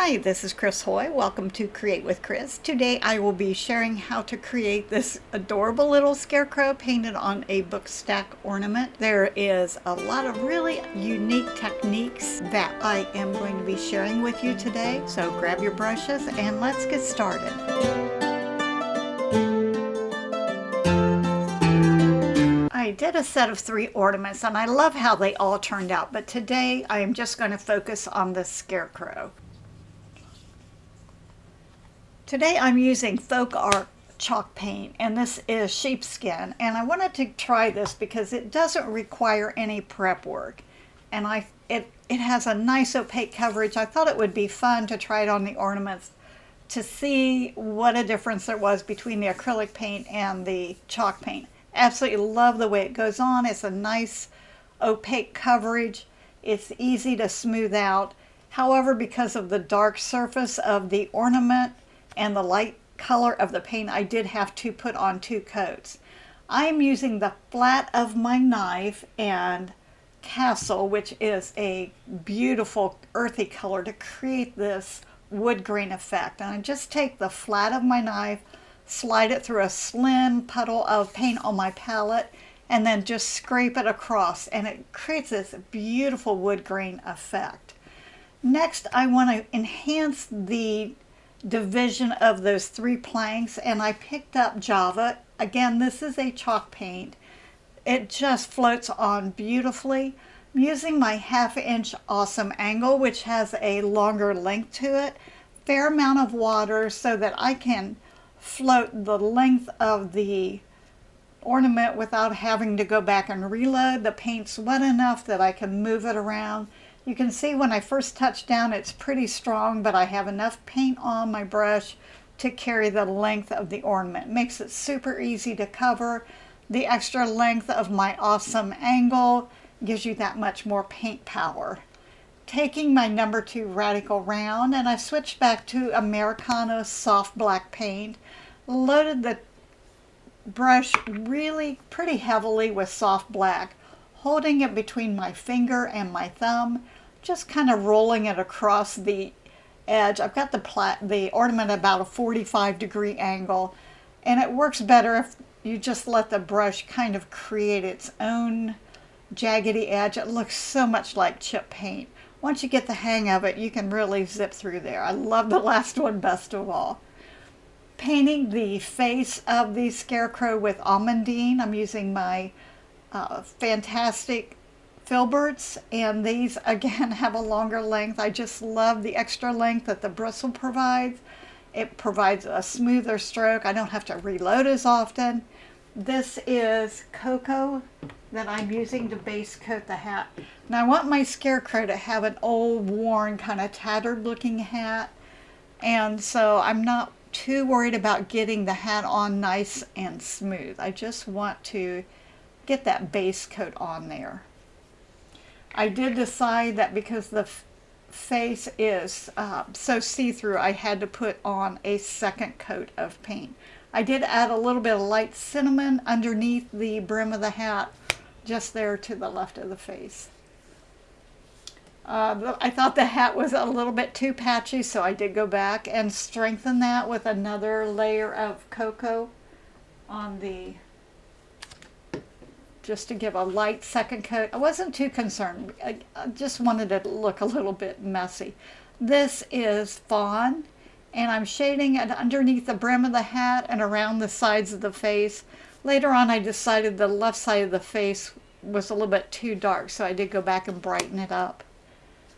Hi, this is Chris Hoy. Welcome to Create with Chris. Today I will be sharing how to create this adorable little scarecrow painted on a book stack ornament. There is a lot of really unique techniques that I am going to be sharing with you today. So grab your brushes and let's get started. I did a set of 3 ornaments and I love how they all turned out, but today I am just going to focus on the scarecrow. Today I'm using Folk Art chalk paint, and this is sheepskin, and I wanted to try this because it doesn't require any prep work, and it has a nice opaque coverage. I thought it would be fun to try it on the ornaments to see what a difference there was between the acrylic paint and the chalk paint. Absolutely love the way it goes on. It's a nice opaque coverage. It's easy to smooth out. However, because of the dark surface of the ornament and the light color of the paint, I did have to put on 2 coats. I'm using the flat of my knife and Castle, which is a beautiful earthy color, to create this wood grain effect. And I just take the flat of my knife, slide it through a slim puddle of paint on my palette, and then just scrape it across, and it creates this beautiful wood grain effect. Next, I want to enhance the division of those 3 planks, and I picked up Java. Again, this is a chalk paint. It just floats on beautifully. I'm using my 1/2 inch awesome angle, which has a longer length to it. Fair amount of water so that I can float the length of the ornament without having to go back and reload. The paint's wet enough that I can move it around. You can see when I first touch down it's pretty strong, but I have enough paint on my brush to carry the length of the ornament. It makes it super easy to cover. The extra length of my awesome angle gives you that much more paint power. Taking my number 2 Radical Round, and I switched back to Americano soft black paint, loaded the brush really pretty heavily with soft black, holding it between my finger and my thumb, just kind of rolling it across the edge. I've got the ornament about a 45-degree angle, and it works better if you just let the brush kind of create its own jaggedy edge. It looks so much like chip paint. Once you get the hang of it, you can really zip through there. I love the last one best of all. Painting the face of the scarecrow with almondine. I'm using my fantastic filberts, and these again have a longer length. I just love the extra length that the bristle provides. It provides a smoother stroke. I don't have to reload as often. This is cocoa that I'm using to base coat the hat. Now I want my scarecrow to have an old, worn, kind of tattered looking hat, and so I'm not too worried about getting the hat on nice and smooth. I just want to get that base coat on there. I did decide that because the face is so see-through, I had to put on a second coat of paint. I did add a little bit of light cinnamon underneath the brim of the hat, just there to the left of the face. I thought the hat was a little bit too patchy, so I did go back and strengthen that with another layer of cocoa on the, just to give a light second coat. I wasn't too concerned. I just wanted it to look a little bit messy. This is fawn, and I'm shading it underneath the brim of the hat and around the sides of the face. Later on, I decided the left side of the face was a little bit too dark, so I did go back and brighten it up.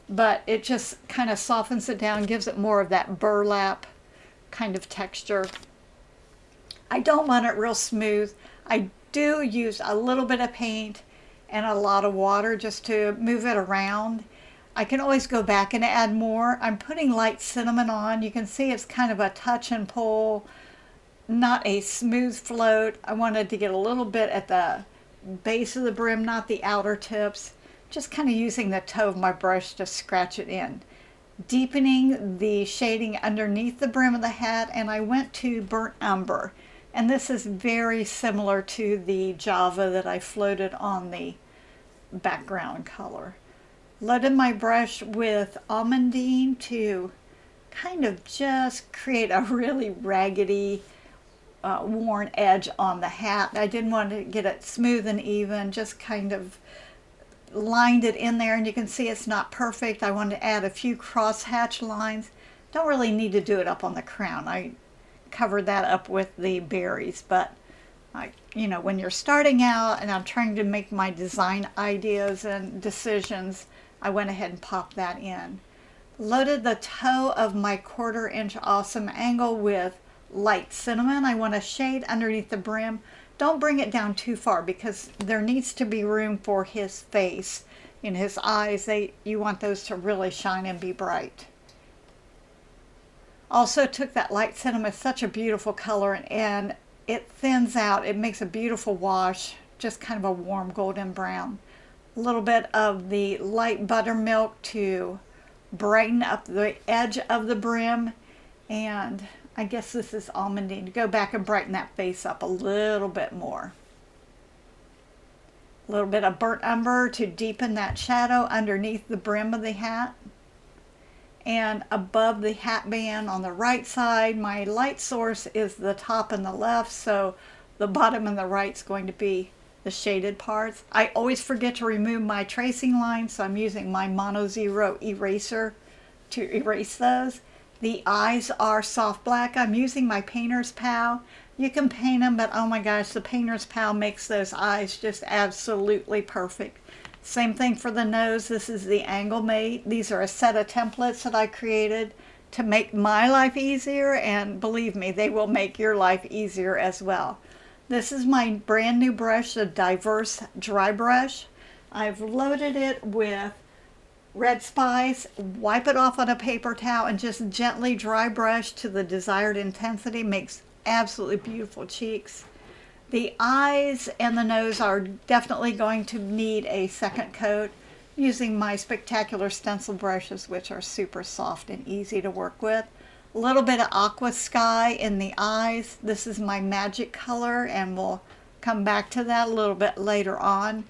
But it just kind of softens it down, gives it more of that burlap kind of texture. I don't want it real smooth. I do use a little bit of paint and a lot of water just to move it around. I can always go back and add more. I'm putting light cinnamon on. You can see it's kind of a touch and pull, not a smooth float. I wanted to get a little bit at the base of the brim, not the outer tips. Just kind of using the toe of my brush to scratch it in. Deepening the shading underneath the brim of the hat, and I went to burnt umber. And this is very similar to the Java that I floated on the background color. Loaded my brush with almondine to kind of just create a really raggedy, worn edge on the hat. I didn't want to get it smooth and even, just kind of lined it in there, and you can see it's not perfect. I wanted to add a few crosshatch lines. Don't really need to do it up on the crown. I covered that up with the berries, but when you're starting out and I'm trying to make my design ideas and decisions, I went ahead and popped that in. Loaded the toe of my 1/4 inch awesome angle with light cinnamon. I want to shade underneath the brim. Don't bring it down too far because there needs to be room for his face and his eyes. You want those to really shine and be bright. Also took that light cinnamon, such a beautiful color, and it thins out. It makes a beautiful wash, just kind of a warm golden brown. A little bit of the light buttermilk to brighten up the edge of the brim, and I guess this is almondine to go back and brighten that face up a little bit more. A little bit of burnt umber to deepen that shadow underneath the brim of the hat. And above the hat band on the right side, my light source is the top and the left, so the bottom and the right is going to be the shaded parts. I always forget to remove my tracing lines, so I'm using my Mono Zero eraser to erase those. The eyes are soft black. I'm using my painter's pal. You can paint them, but oh my gosh, the painter's pal makes those eyes just absolutely perfect. Same thing for the nose. This is the Angle Mate. These are a set of templates that I created to make my life easier, and believe me, they will make your life easier as well. This is my brand new brush, the Diverse Dry Brush. I've loaded it with red spice. Wipe it off on a paper towel and just gently dry brush to the desired intensity. Makes absolutely beautiful cheeks. The eyes and the nose are definitely going to need a second coat, using my Spectacular stencil brushes, which are super soft and easy to work with. A little bit of aqua sky in the eyes. This is my magic color, and we'll come back to that a little bit later on.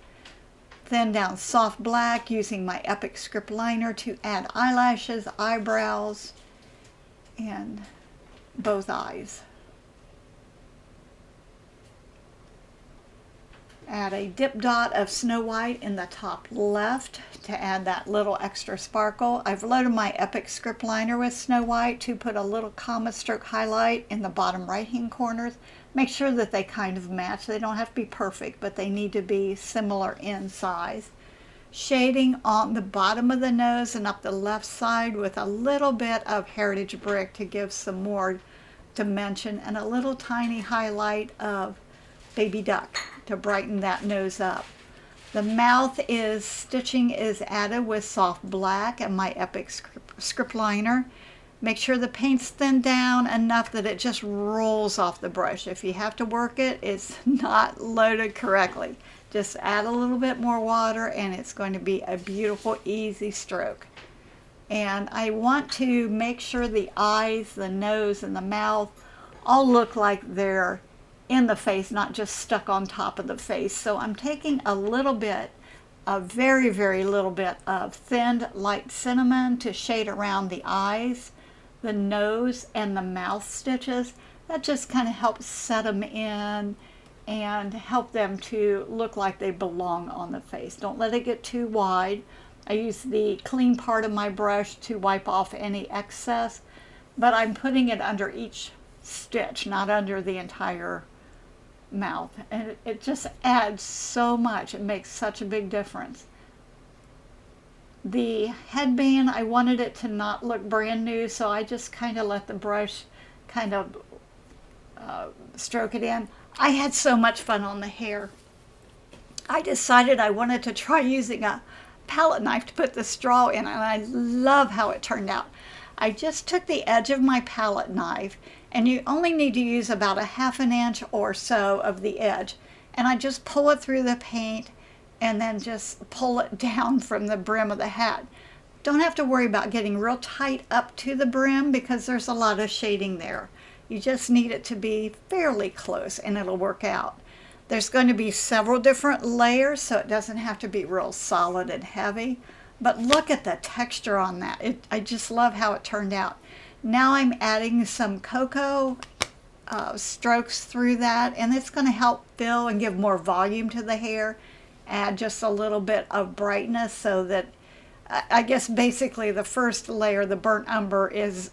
Thin down soft black using my Epic Script liner to add eyelashes, eyebrows, and both eyes. Add a dip dot of Snow White in the top left to add that little extra sparkle. I've loaded my Epic Script liner with Snow White to put a little comma stroke highlight in the bottom right hand corners. Make sure that they kind of match. They don't have to be perfect, but they need to be similar in size. Shading on the bottom of the nose and up the left side with a little bit of Heritage Brick to give some more dimension, and a little tiny highlight of Baby Duck to brighten that nose up. The mouth stitching is added with soft black and my Epic Script liner. Make sure the paint's thinned down enough that it just rolls off the brush. If you have to work it, it's not loaded correctly. Just add a little bit more water and it's going to be a beautiful, easy stroke. And I want to make sure the eyes, the nose, and the mouth all look like they're in the face, not just stuck on top of the face. So I'm taking a little bit, a very, very little bit of thinned light cinnamon to shade around the eyes, the nose, and the mouth stitches. That just kind of helps set them in and help them to look like they belong on the face. Don't let it get too wide. I use the clean part of my brush to wipe off any excess, but I'm putting it under each stitch, not under the entire mouth, and it just adds so much. It makes such a big difference. The headband, I wanted it to not look brand new, so I just kind of let the brush kind of stroke it in. I had so much fun on the hair. I decided I wanted to try using a palette knife to put the straw in, and I love how it turned out. I just took the edge of my palette knife, and you only need to use about a 1/2 inch or so of the edge, and I just pull it through the paint and then just pull it down from the brim of the hat. Don't have to worry about getting real tight up to the brim because there's a lot of shading there. You just need it to be fairly close and it'll work out. There's going to be several different layers, so it doesn't have to be real solid and heavy. But look at the texture on that. I just love how it turned out. Now I'm adding some cocoa strokes through that, and it's going to help fill and give more volume to the hair, add just a little bit of brightness, so that I guess basically the first layer, the burnt umber, is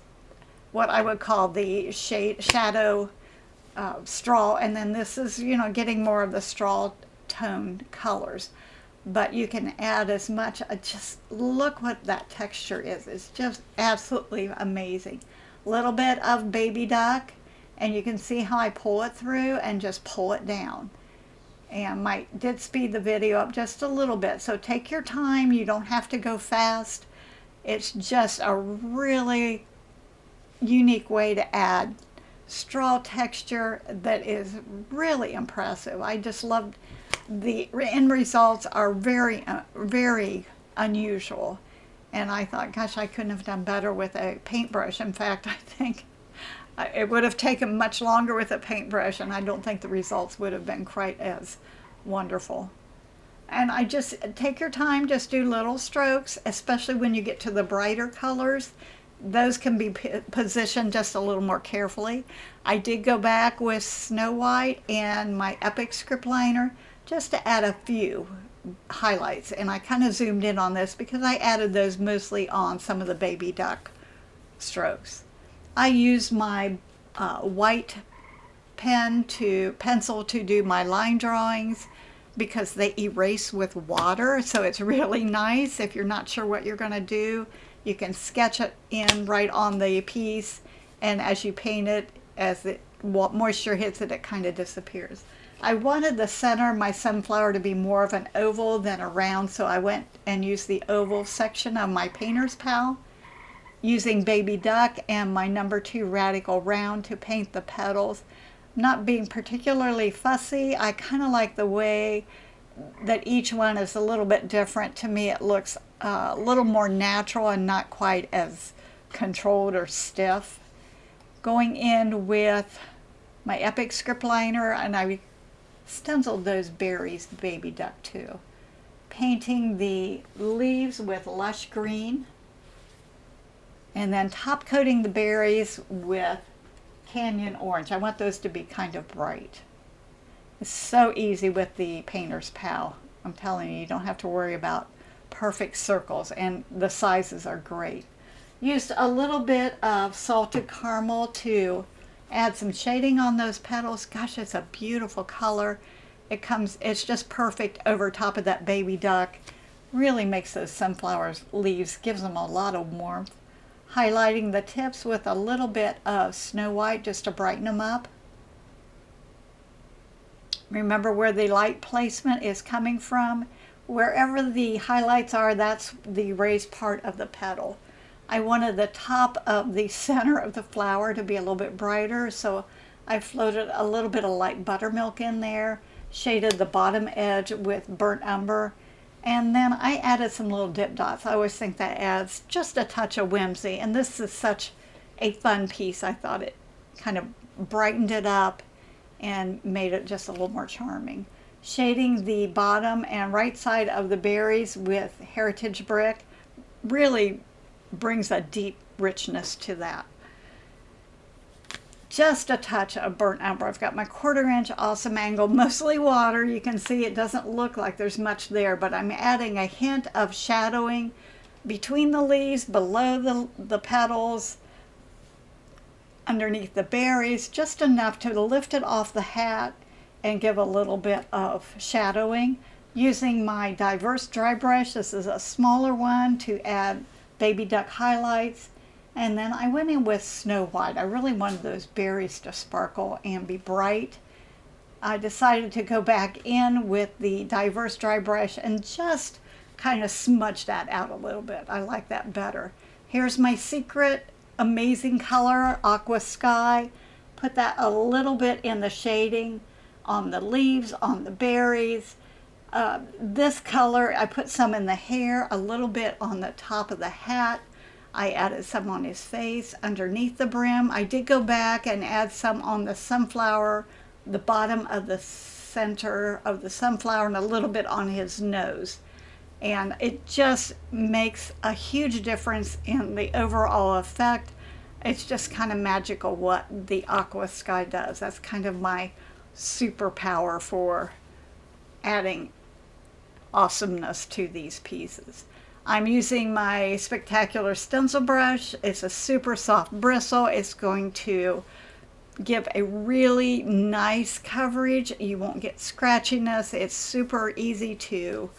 what I would call the shadow straw, and then this is, you know, getting more of the straw tone colors. But you can add as much, just look what that texture is. It's just absolutely amazing. Little bit of baby duck, and you can see how I pull it through and just pull it down. And I did speed the video up just a little bit, so take your time. You don't have to go fast. It's just a really unique way to add straw texture that is really impressive. I just loved the end results. Are very very unusual, and I thought, gosh, I couldn't have done better with a paintbrush. In fact, I think it would have taken much longer with a paintbrush, and I don't think the results would have been quite as wonderful. And I just take your time, just do little strokes, especially when you get to the brighter colors. Those can be positioned just a little more carefully. I did go back with Snow White and my Epic script liner just to add a few highlights, and I kind of zoomed in on this because I added those mostly on some of the baby duck strokes. I used my white pencil to do my line drawings because they erase with water, so it's really nice. If you're not sure what you're going to do, you can sketch it in right on the piece, and as you paint it, as the moisture hits it, it kind of disappears. I wanted the center of my sunflower to be more of an oval than a round, so I went and used the oval section of my painter's pal, using baby duck and my number 2 radical round to paint the petals. Not being particularly fussy, I kind of like the way that each one is a little bit different. To me, it looks a little more natural and not quite as controlled or stiff. Going in with my Epic script liner, and I stenciled those berries, baby duck too. Painting the leaves with lush green, and then top coating the berries with Canyon Orange. I want those to be kind of bright. It's so easy with the painter's pal. I'm telling you, you don't have to worry about perfect circles, and the sizes are great. Used a little bit of salted caramel to add some shading on those petals. Gosh, it's a beautiful color. It's just perfect over top of that baby duck. Really makes those sunflower leaves, gives them a lot of warmth. Highlighting the tips with a little bit of Snow White just to brighten them up. Remember where the light placement is coming from. Wherever the highlights are, that's the raised part of the petal. I wanted the top of the center of the flower to be a little bit brighter, so I floated a little bit of light buttermilk in there, shaded the bottom edge with burnt umber, and then I added some little dip dots. I always think that adds just a touch of whimsy, and this is such a fun piece. I thought it kind of brightened it up and made it just a little more charming. Shading the bottom and right side of the berries with Heritage Brick really brings a deep richness to that. Just a touch of burnt umber. I've got my 1/4 inch awesome angle, mostly water. You can see it doesn't look like there's much there, but I'm adding a hint of shadowing between the leaves, below the petals, underneath the berries, just enough to lift it off the hat and give a little bit of shadowing. Using my Diverse dry brush, this is a smaller one, to add baby duck highlights. And then I went in with Snow White. I really wanted those berries to sparkle and be bright. I decided to go back in with the Diverse dry brush and just kind of smudge that out a little bit. I like that better. Here's my secret amazing color, Aqua Sky. Put that a little bit in the shading on the leaves, on the berries. This color, I put some in the hair, a little bit on the top of the hat. I added some on his face, underneath the brim. I did go back and add some on the sunflower, the bottom of the center of the sunflower, and a little bit on his nose. And it just makes a huge difference in the overall effect. It's just kind of magical what the aqua sky does. That's kind of my superpower for adding awesomeness to these pieces. I'm using my Spectacular stencil brush. It's a super soft bristle. It's going to give a really nice coverage. You won't get scratchiness. It's super easy to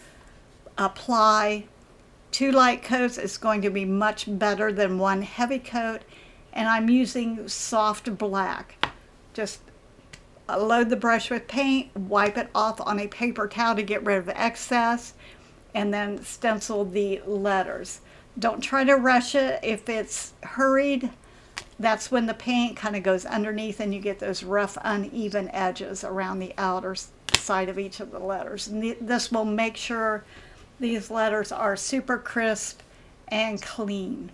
apply. 2 light coats is going to be much better than 1 heavy coat. And I'm using soft black. Just load the brush with paint, wipe it off on a paper towel to get rid of the excess, and then stencil the letters. Don't try to rush it. If it's hurried, that's when the paint kind of goes underneath and you get those rough, uneven edges around the outer side of each of the letters. And this will make sure these letters are super crisp and clean.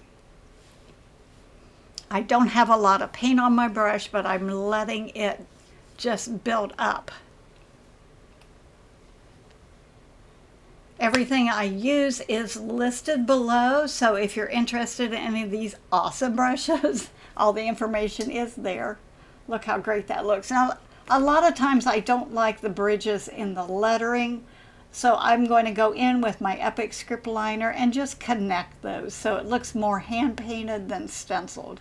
I don't have a lot of paint on my brush, but I'm letting it just build up. Everything I use is listed below, so if you're interested in any of these awesome brushes, all the information is there. Look how great that looks. Now, a lot of times I don't like the bridges in the lettering, so I'm going to go in with my Epic script liner and just connect those so it looks more hand painted than stenciled.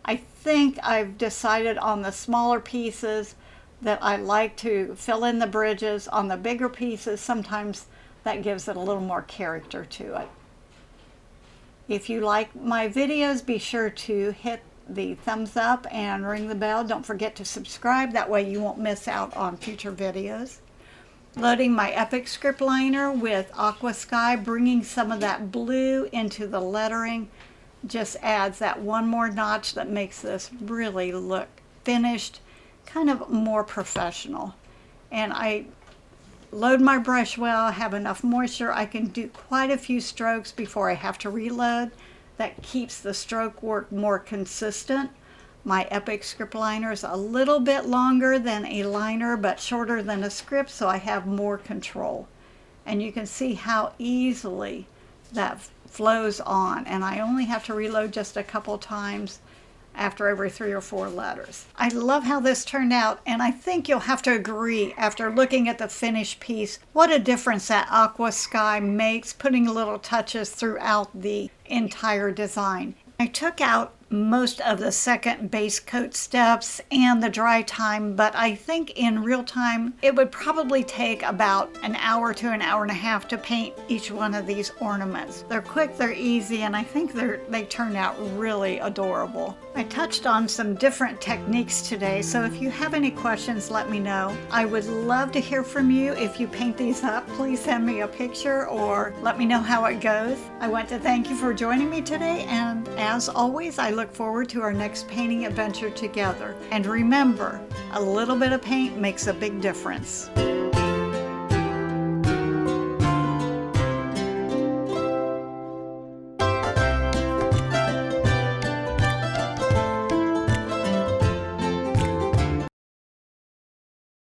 I think I've decided on the smaller pieces that I like to fill in the bridges. On the bigger pieces, sometimes that gives it a little more character to it. If you like my videos, be sure to hit the thumbs up and ring the bell. Don't forget to subscribe, that way you won't miss out on future videos. Loading my Epic script liner with Aqua Sky, bringing some of that blue into the lettering, just adds that one more notch that makes this really look finished, kind of more professional. And I load my brush well, have enough moisture. I can do quite a few strokes before I have to reload. That keeps the stroke work more consistent. My Epic script liner is a little bit longer than a liner, but shorter than a script, so I have more control. And you can see how easily that flows on, and I only have to reload just a couple times after every 3 or 4 letters. I love how this turned out, and I think you'll have to agree after looking at the finished piece what a difference that Aqua Sky makes, putting little touches throughout the entire design. I took out most of the second base coat steps and the dry time, but I think in real time it would probably take about an hour to an hour and a half to paint each one of these ornaments. They're quick, they're easy, and I think they turned out really adorable. I touched on some different techniques today, so if you have any questions, let me know. I would love to hear from you. If you paint these up, please send me a picture or let me know how it goes. I want to thank you for joining me today, and as always, I look forward to our next painting adventure together. And remember, a little bit of paint makes a big difference.